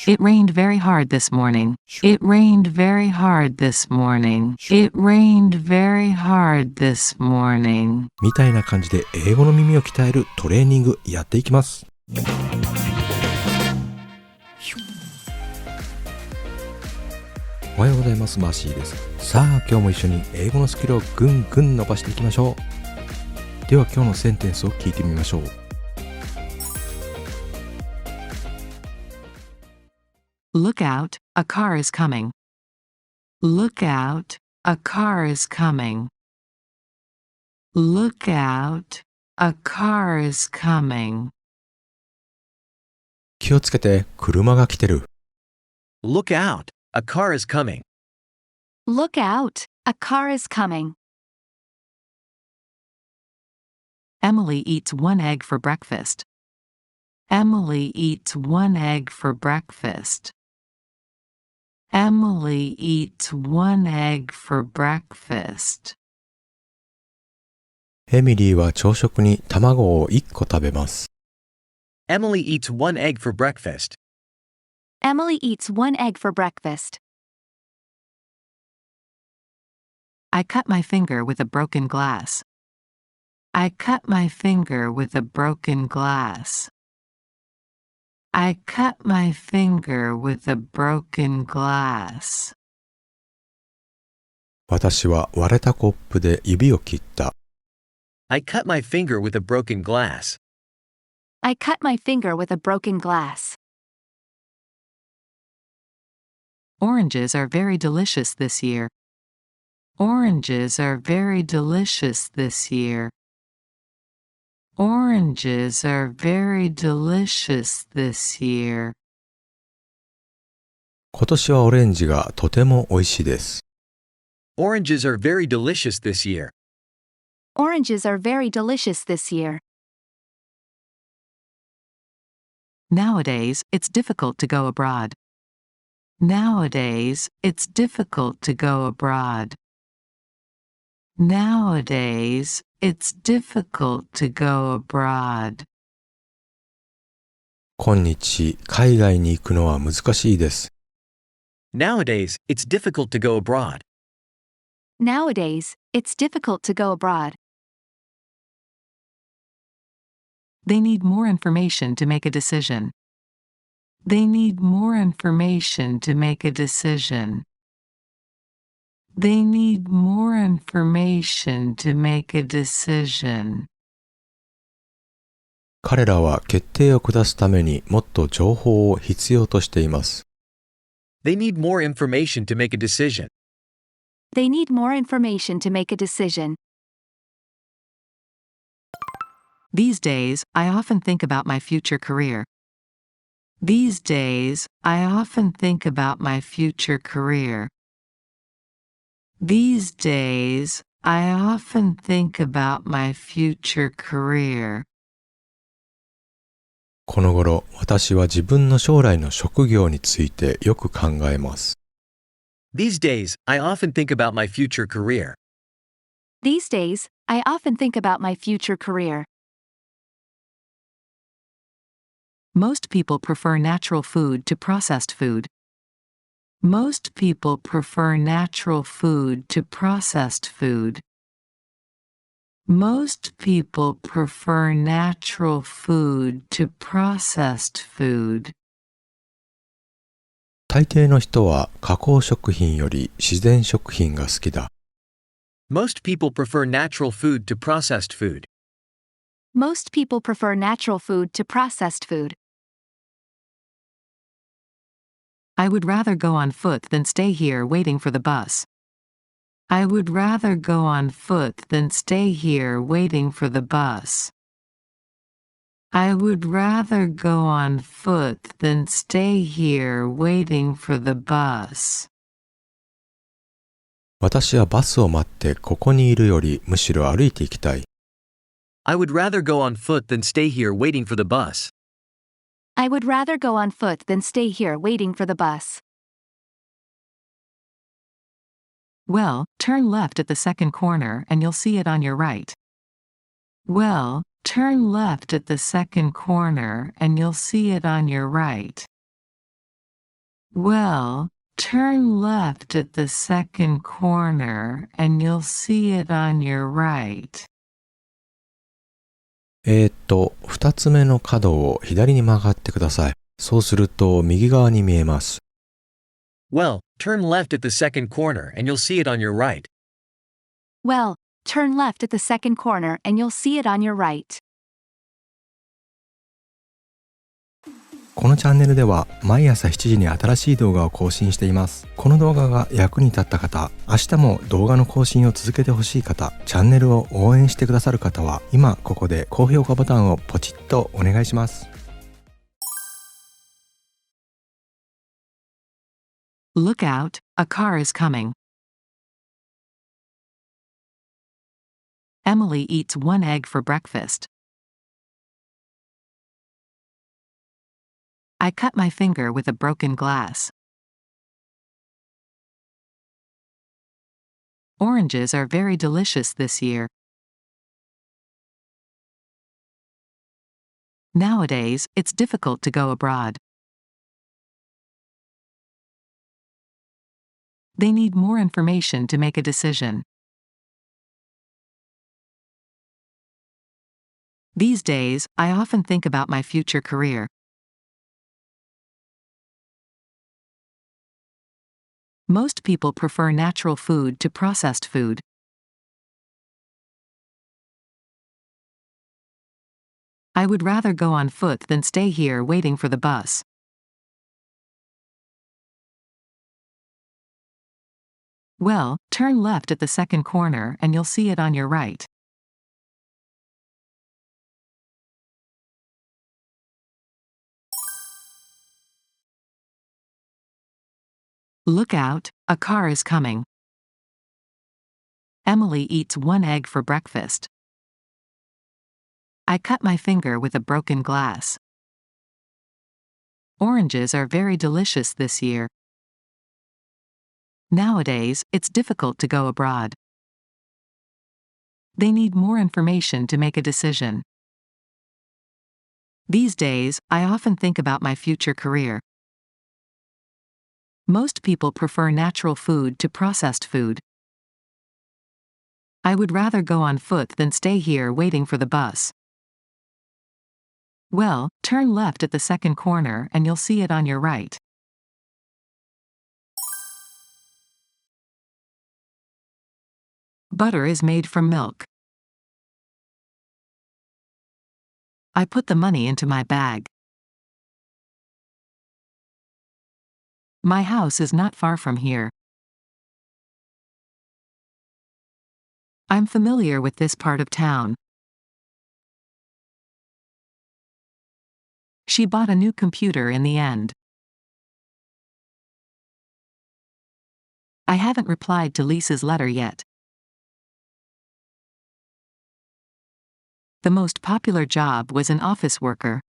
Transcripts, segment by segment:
It rained very hard this morning. It rained very hard this morning. It rained very hard this morning. みたいな感じで英語の耳を鍛えるトレーニングやっていきます。おはようございます。マーシーです。さあ今日も一緒に英語のスキルをぐんぐん伸ばしていきましょう。では今日のセンテンスを聞いてみましょう。Look out, a car is coming. Look out, a car is coming. Look out, a car is coming. 気をつけて、車が来てる。Look out, a car is coming. Look out, a car is coming. Emily eats one egg for breakfast. Emily eats one egg for breakfast. Emily eats one egg for breakfast. エミリーは朝食に卵を1個食べます。Emily eats one egg for breakfast. Emily eats one egg for breakfast. I cut my finger with a broken glass. I cut my finger with a broken glass. I cut my finger with a broken glass. 私は割れたコップで指を切った。I cut my finger with a broken glass. I cut my finger with a broken glass. Oranges are very delicious this year. Oranges are very delicious this year. Oranges are very delicious this year. 今年はオレンジがとても美味しいです。Oranges are very delicious this year. Oranges are very delicious this year. Nowadays, it's difficult to go abroad. Nowadays, it's difficult to go abroad. Nowadays, it's difficult to go abroad. 今日、海外に行くのは難しいです。Nowadays, it's difficult to go abroad. Nowadays, it's difficult to go abroad. They need more information to make a decision. They need more information to make a decision. They need more information to make a decision. 彼らは決定を下すためにもっと情報を必要としています。They need more information to make a decision. They need more information to make a decision. These days, I often think about my future career. These days, I often think about my future career. These days, I often think about my future career. この頃、私は自分の将来の職業についてよく考えます。These days, I often think about my future career. These days, I often think about my future career. Most people prefer natural food to processed food. Most people prefer natural food to processed food. Most people prefer natural food to processed food. 大抵の人は加工食品より自然食品が好きだ。Most people prefer natural food to processed food. Most people prefer natural food to processed food. I would rather go on foot than stay here waiting for the bus. I would rather go on foot than stay here waiting for the bus. I would rather go on foot than stay here waiting for the bus. 私はバスを待ってここにいるよりむしろ歩いていきたい。I would rather go on foot than stay here waiting for the bus. I would rather go on foot than stay here waiting for the bus. Well, turn left at the second corner and you'll see it on your right. Well, turn left at the second corner and you'll see it on your right. Well, turn left at the second corner and you'll see it on your right. 二つ目の角を左に曲がってください。そうすると右側に見えます。Well, turn left at the second corner and you'll see it on your right. Well, turn left at the second corner and you'll see it on your right. このチャンネルでは毎朝7時に新しい動画を更新しています。この動画が役に立った方、明日も動画の更新を続けてほしい方、チャンネルを応援してくださる方は、今ここで高評価ボタンをポチッとお願いします。Look out, a car is coming. Emily eats one egg for breakfast. I cut my finger with a broken glass. Oranges are very delicious this year. Nowadays, it's difficult to go abroad. They need more information to make a decision. These days, I often think about my future career. Most people prefer natural food to processed food. I would rather go on foot than stay here waiting for the bus. Well, turn left at the second corner and you'll see it on your right. Look out, a car is coming. Emily eats one egg for breakfast. I cut my finger with a broken glass. Oranges are very delicious this year. Nowadays, it's difficult to go abroad. They need more information to make a decision. These days, I often think about my future career. Most people prefer natural food to processed food. I would rather go on foot than stay here waiting for the bus. Well, turn left at the second corner and you'll see it on your right. Butter is made from milk. I put the money into my bag. My house is not far from here. I'm familiar with this part of town. She bought a new computer in the end. I haven't replied to Lisa's letter yet. The most popular job was an office worker.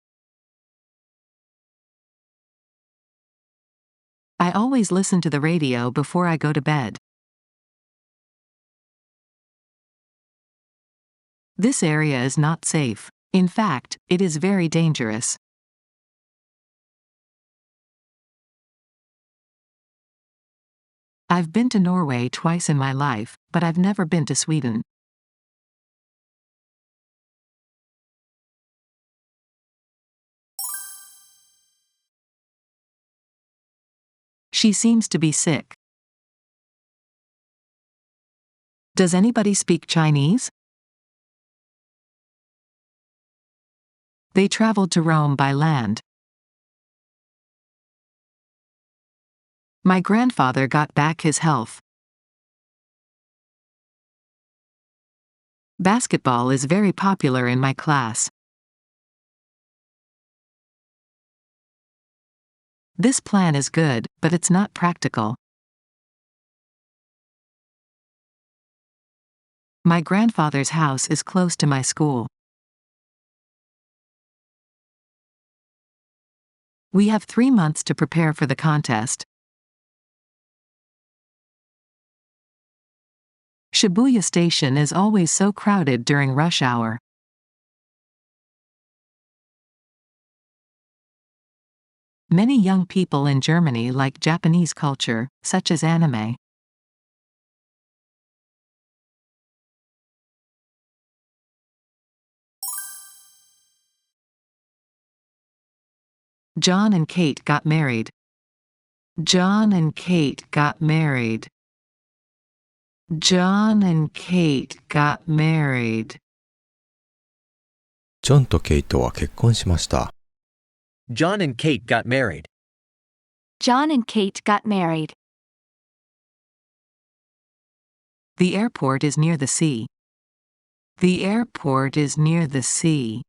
I always listen to the radio before I go to bed. This area is not safe. In fact, it is very dangerous. I've been to Norway twice in my life, but I've never been to Sweden. She seems to be sick. Does anybody speak Chinese? They traveled to Rome by land. My grandfather got back his health. Basketball is very popular in my class. This plan is good, but it's not practical. My grandfather's house is close to my school. We have 3 months to prepare for the contest. Shibuya Station is always so crowded during rush hour. Many young people in Germany like Japanese culture, such as anime. John and Kate got married. John and Kate got married. John and Kate got married. ジョンとケイトは結婚しました。John and Kate got married. John and Kate got married. The airport is near the sea. The airport is near the sea.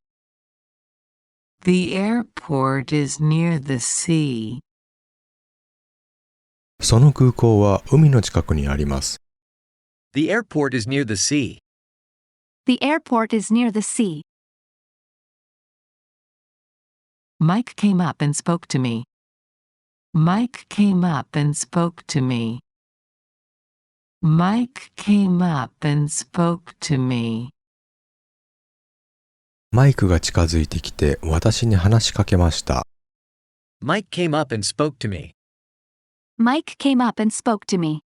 The airport is near the sea. その空港は海の近くにあります。The airport is near the sea. The airport is near the sea. Mike came up and spoke to me. Mike came up and spoke to me. Mike came up and spoke to me. マイクが近づいてきて私に話しかけました。Mike came up and spoke to me. Mike came up and spoke to me.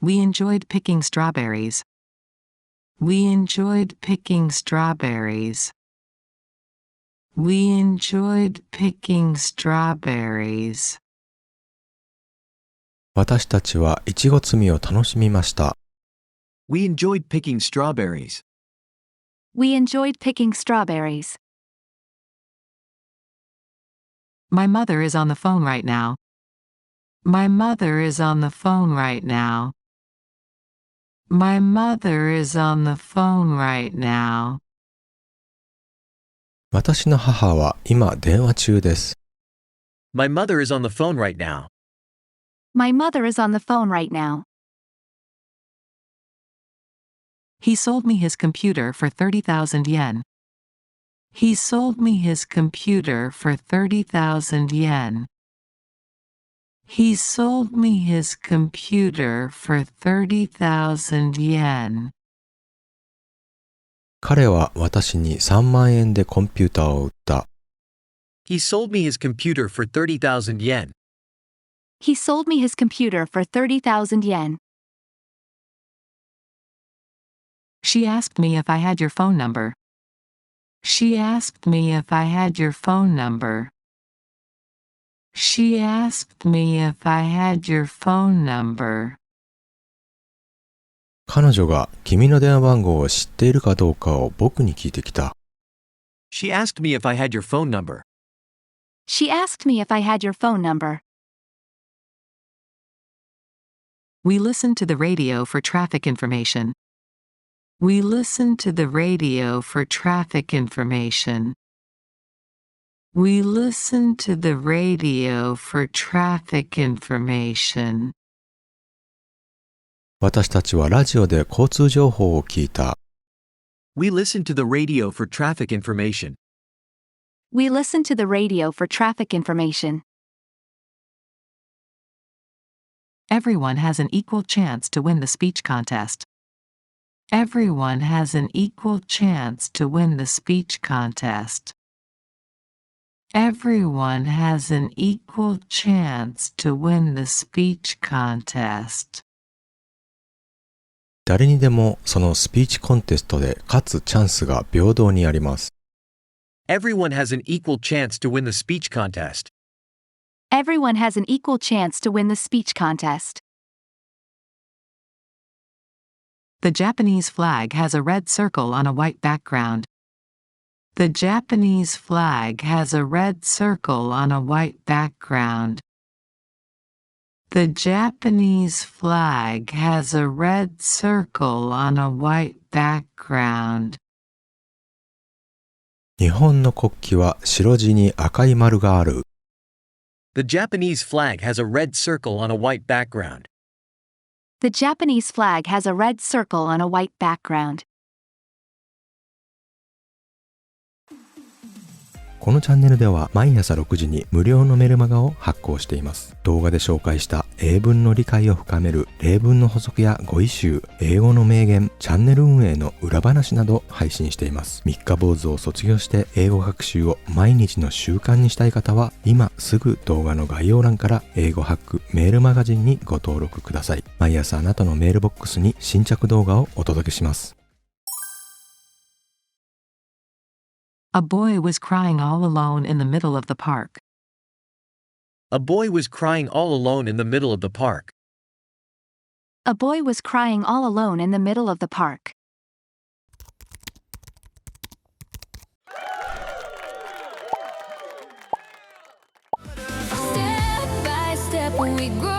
We enjoyed picking strawberries. We enjoyed picking strawberries. We enjoyed picking strawberries. 私たちはイチゴ摘みを楽しみました。We enjoyed picking strawberries. We enjoyed picking strawberries. My mother is on the phone right now. My mother is on the phone right now. My mother is on the phone right now. 私の母は今電話中です。My mother is on the phone right now. My mother is on the phone right now. He sold me his computer for 30,000 yen. He sold me his computer for 30,000 yen. He sold me his computer for 30,000 yen. 彼は私に3万円でコンピューターを売った。He sold me his computer for 30,000 yen. He sold me his computer for 30,000 yen. She asked me if I had your phone number. She asked me if I had your phone number. She asked me if I had your phone number. 彼女が君の電話番号を知っているかどうかを僕に聞いてきた。She asked me if I had your phone number. She asked me if I had your phone number. We listened to the radio for traffic information. We listened to the radio for traffic information. We listened to the radio for traffic information. 私たちはラジオで交通情報を聞いた。We listened to the radio for traffic information. We listened to the radio for traffic information. Everyone has an equal chance to win the speech contest. Everyone has an equal chance to win the speech contest. Everyone has an equal chance to win the speech contest. 誰にでもそのスピーチコンテストで勝つチャンスが平等にあります。Everyone has an equal chance to win the speech contest. Everyone has an equal chance to win the speech contest. The Japanese flag has a red circle on a white background. The Japanese flag has a red circle on a white background. The Japanese flag has a red circle on a white background. 日本の国旗は白地に赤い丸がある。The Japanese flag has a red circle on a white background. The Japanese flag has a red circle on a white background. このチャンネルでは毎朝6時に無料のメルマガを発行しています。動画で紹介した英文の理解を深める例文の補足や語彙集、英語の名言、チャンネル運営の裏話など配信しています。三日坊主を卒業して英語学習を毎日の習慣にしたい方は今すぐ動画の概要欄から英語ハックメールマガジンにご登録ください。毎朝あなたのメールボックスに新着動画をお届けします。A boy was crying all alone in the middle of the park. A boy was crying all alone in the middle of the park. A boy was crying all alone in the middle of the park. Step by step we grow.